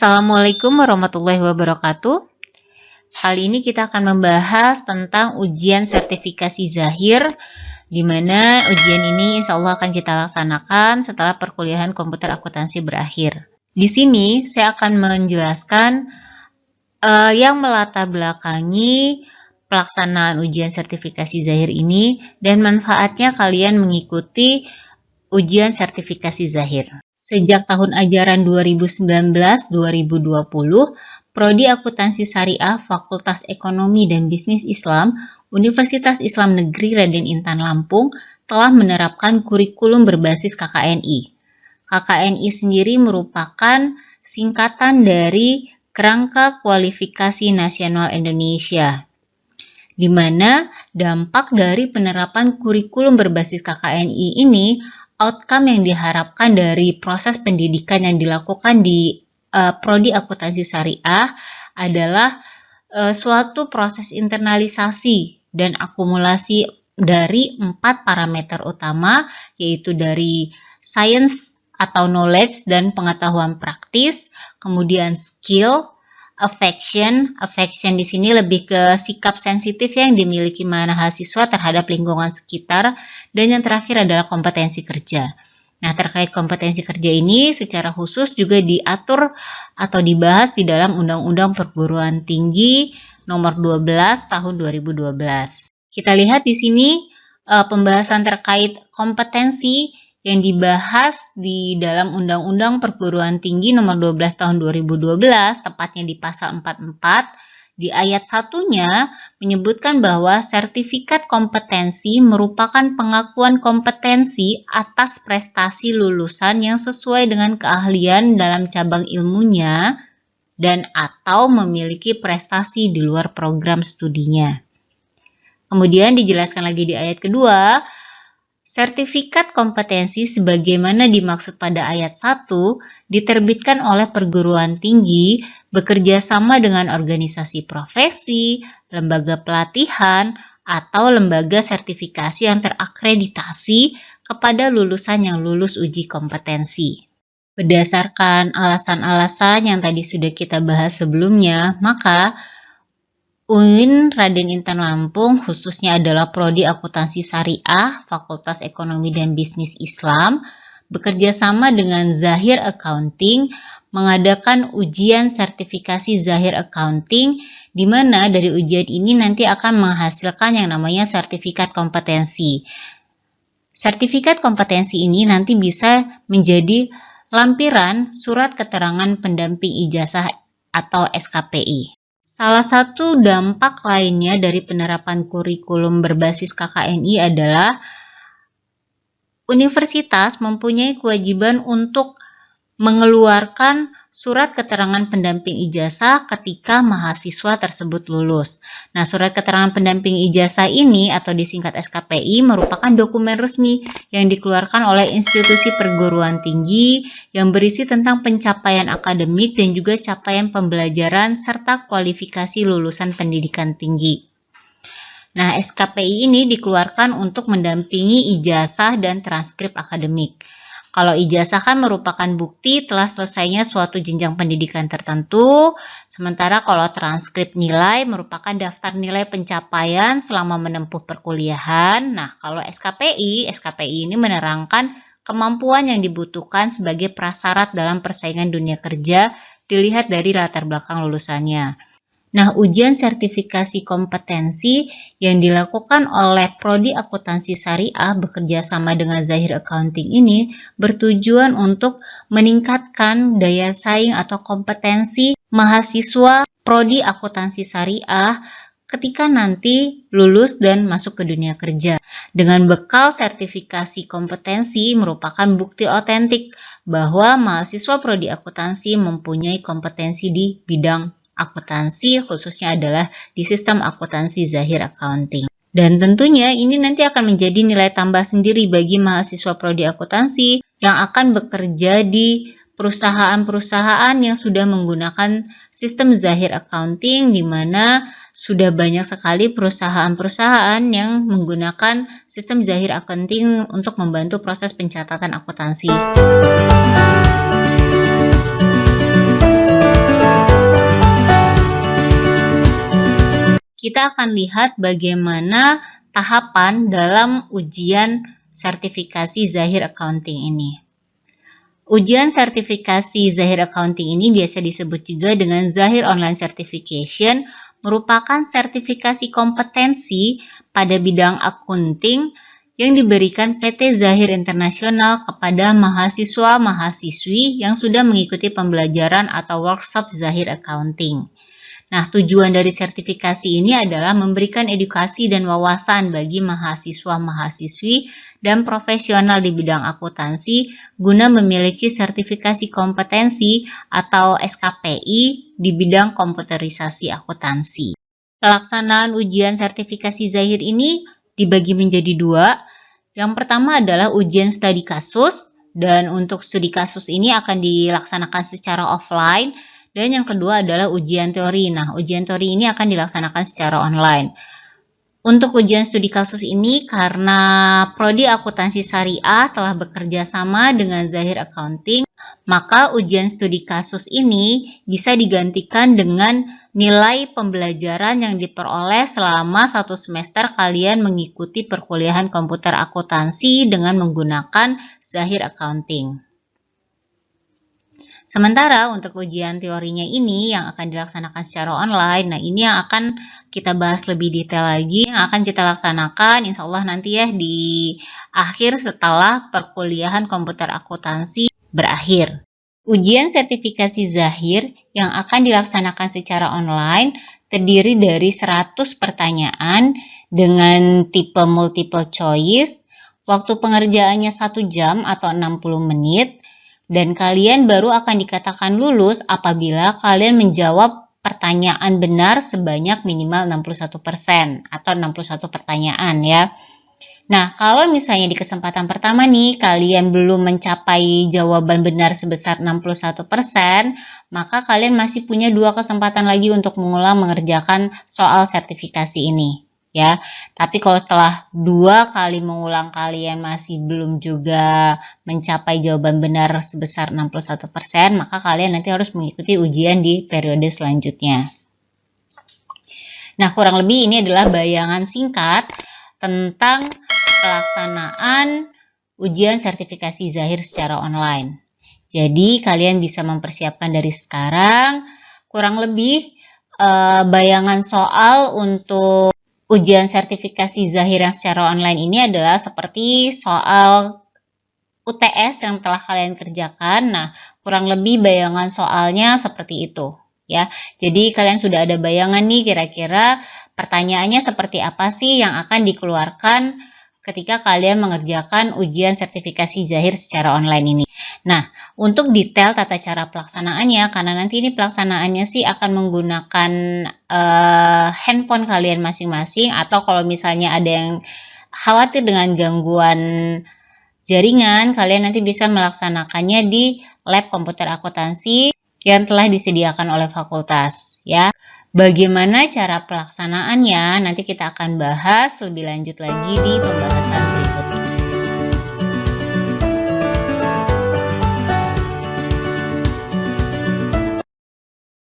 Assalamualaikum warahmatullahi wabarakatuh. Kali ini kita akan membahas tentang ujian sertifikasi Zahir, di mana ujian ini insya Allah akan kita laksanakan setelah perkuliahan komputer akuntansi berakhir. Di sini saya akan menjelaskan yang melatar belakangi pelaksanaan ujian sertifikasi Zahir ini dan manfaatnya kalian mengikuti ujian sertifikasi Zahir. Sejak tahun ajaran 2019-2020, Prodi Akuntansi Syariah Fakultas Ekonomi dan Bisnis Islam Universitas Islam Negeri Raden Intan Lampung telah menerapkan kurikulum berbasis KKNI. KKNI sendiri merupakan singkatan dari Kerangka Kualifikasi Nasional Indonesia, di mana dampak dari penerapan kurikulum berbasis KKNI ini, outcome yang diharapkan dari proses pendidikan yang dilakukan di Prodi Akuntansi Syariah adalah suatu proses internalisasi dan akumulasi dari 4 parameter utama, yaitu dari science atau knowledge dan pengetahuan praktis, kemudian skill, affection di sini lebih ke sikap sensitif yang dimiliki mahasiswa terhadap lingkungan sekitar, dan yang terakhir adalah kompetensi kerja. Nah, terkait kompetensi kerja ini secara khusus juga diatur atau dibahas di dalam Undang-Undang Perguruan Tinggi Nomor 12 Tahun 2012. Kita lihat di sini pembahasan terkait kompetensi yang dibahas di dalam Undang-Undang Perguruan Tinggi Nomor 12 Tahun 2012, tepatnya di pasal 44, di ayat 1-nya menyebutkan bahwa sertifikat kompetensi merupakan pengakuan kompetensi atas prestasi lulusan yang sesuai dengan keahlian dalam cabang ilmunya dan atau memiliki prestasi di luar program studinya. Kemudian dijelaskan lagi di ayat kedua, sertifikat kompetensi sebagaimana dimaksud pada ayat 1 diterbitkan oleh perguruan tinggi bekerja sama dengan organisasi profesi, lembaga pelatihan, atau lembaga sertifikasi yang terakreditasi kepada lulusan yang lulus uji kompetensi. Berdasarkan alasan-alasan yang tadi sudah kita bahas sebelumnya, maka UIN Raden Intan Lampung khususnya adalah Prodi Akuntansi Syariah Fakultas Ekonomi dan Bisnis Islam bekerja sama dengan Zahir Accounting mengadakan ujian sertifikasi Zahir Accounting, di mana dari ujian ini nanti akan menghasilkan yang namanya sertifikat kompetensi. Sertifikat kompetensi ini nanti bisa menjadi lampiran surat keterangan pendamping ijazah atau SKPI. Salah satu dampak lainnya dari penerapan kurikulum berbasis KKNI adalah universitas mempunyai kewajiban untuk mengeluarkan surat keterangan pendamping ijazah ketika mahasiswa tersebut lulus. Nah, surat keterangan pendamping ijazah ini atau disingkat SKPI merupakan dokumen resmi yang dikeluarkan oleh institusi perguruan tinggi yang berisi tentang pencapaian akademik dan juga capaian pembelajaran serta kualifikasi lulusan pendidikan tinggi. Nah, SKPI ini dikeluarkan untuk mendampingi ijazah dan transkrip akademik. Kalau ijazah kan merupakan bukti telah selesainya suatu jenjang pendidikan tertentu, sementara kalau transkrip nilai merupakan daftar nilai pencapaian selama menempuh perkuliahan. Nah, kalau SKPI ini menerangkan kemampuan yang dibutuhkan sebagai prasyarat dalam persaingan dunia kerja dilihat dari latar belakang lulusannya. Nah, ujian sertifikasi kompetensi yang dilakukan oleh Prodi Akuntansi Syariah bekerja sama dengan Zahir Accounting ini bertujuan untuk meningkatkan daya saing atau kompetensi mahasiswa Prodi Akuntansi Syariah ketika nanti lulus dan masuk ke dunia kerja. Dengan bekal sertifikasi kompetensi merupakan bukti otentik bahwa mahasiswa Prodi Akuntansi mempunyai kompetensi di bidang akuntansi, khususnya adalah di sistem akuntansi Zahir Accounting. Dan tentunya ini nanti akan menjadi nilai tambah sendiri bagi mahasiswa Prodi Akuntansi yang akan bekerja di perusahaan-perusahaan yang sudah menggunakan sistem Zahir Accounting, di mana sudah banyak sekali perusahaan-perusahaan yang menggunakan sistem Zahir Accounting untuk membantu proses pencatatan akuntansi. kita akan lihat bagaimana tahapan dalam ujian sertifikasi Zahir Accounting ini. Ujian sertifikasi Zahir Accounting ini biasa disebut juga dengan Zahir Online Certification, merupakan sertifikasi kompetensi pada bidang akunting yang diberikan PT Zahir Internasional kepada mahasiswa-mahasiswi yang sudah mengikuti pembelajaran atau workshop Zahir Accounting. Nah, tujuan dari sertifikasi ini adalah memberikan edukasi dan wawasan bagi mahasiswa-mahasiswi dan profesional di bidang akuntansi guna memiliki sertifikasi kompetensi atau SKPI di bidang komputerisasi akuntansi. Pelaksanaan ujian sertifikasi Zahir ini dibagi menjadi dua. Yang pertama adalah ujian studi kasus, dan untuk studi kasus ini akan dilaksanakan secara offline. Dan yang kedua adalah ujian teori. Nah, ujian teori ini akan dilaksanakan secara online. Untuk ujian studi kasus ini, karena Prodi Akuntansi Syariah telah bekerja sama dengan Zahir Accounting, maka ujian studi kasus ini bisa digantikan dengan nilai pembelajaran yang diperoleh selama 1 semester kalian mengikuti perkuliahan komputer akuntansi dengan menggunakan Zahir Accounting. Sementara untuk ujian teorinya ini yang akan dilaksanakan secara online, nah ini yang akan kita bahas lebih detail lagi, yang akan kita laksanakan insya Allah nanti ya di akhir setelah perkuliahan komputer akuntansi berakhir. Ujian sertifikasi Zahir yang akan dilaksanakan secara online terdiri dari 100 pertanyaan dengan tipe multiple choice, waktu pengerjaannya 1 jam atau 60 menit, dan kalian baru akan dikatakan lulus apabila kalian menjawab pertanyaan benar sebanyak minimal 61% atau 61 pertanyaan ya. Nah, kalau misalnya di kesempatan pertama nih kalian belum mencapai jawaban benar sebesar 61%, maka kalian masih punya 2 kesempatan lagi untuk mengulang mengerjakan soal sertifikasi ini. Ya, tapi kalau setelah 2 kali mengulang kalian masih belum juga mencapai jawaban benar sebesar 61%, maka kalian nanti harus mengikuti ujian di periode selanjutnya. Nah, kurang lebih ini adalah bayangan singkat tentang pelaksanaan ujian sertifikasi Zahir secara online. Jadi, kalian bisa mempersiapkan dari sekarang. Kurang lebih bayangan soal untuk ujian sertifikasi Zahir yang secara online ini adalah seperti soal UTS yang telah kalian kerjakan. Nah, kurang lebih bayangan soalnya seperti itu ya. Jadi kalian sudah ada bayangan nih kira-kira pertanyaannya seperti apa sih yang akan dikeluarkan ketika kalian mengerjakan ujian sertifikasi Zahir secara online ini. Nah, untuk detail tata cara pelaksanaannya, karena nanti ini pelaksanaannya sih akan menggunakan handphone kalian masing-masing, atau kalau misalnya ada yang khawatir dengan gangguan jaringan, kalian nanti bisa melaksanakannya di lab komputer akuntansi yang telah disediakan oleh fakultas ya. Bagaimana cara pelaksanaannya nanti kita akan bahas lebih lanjut lagi di pembahasan berikutnya.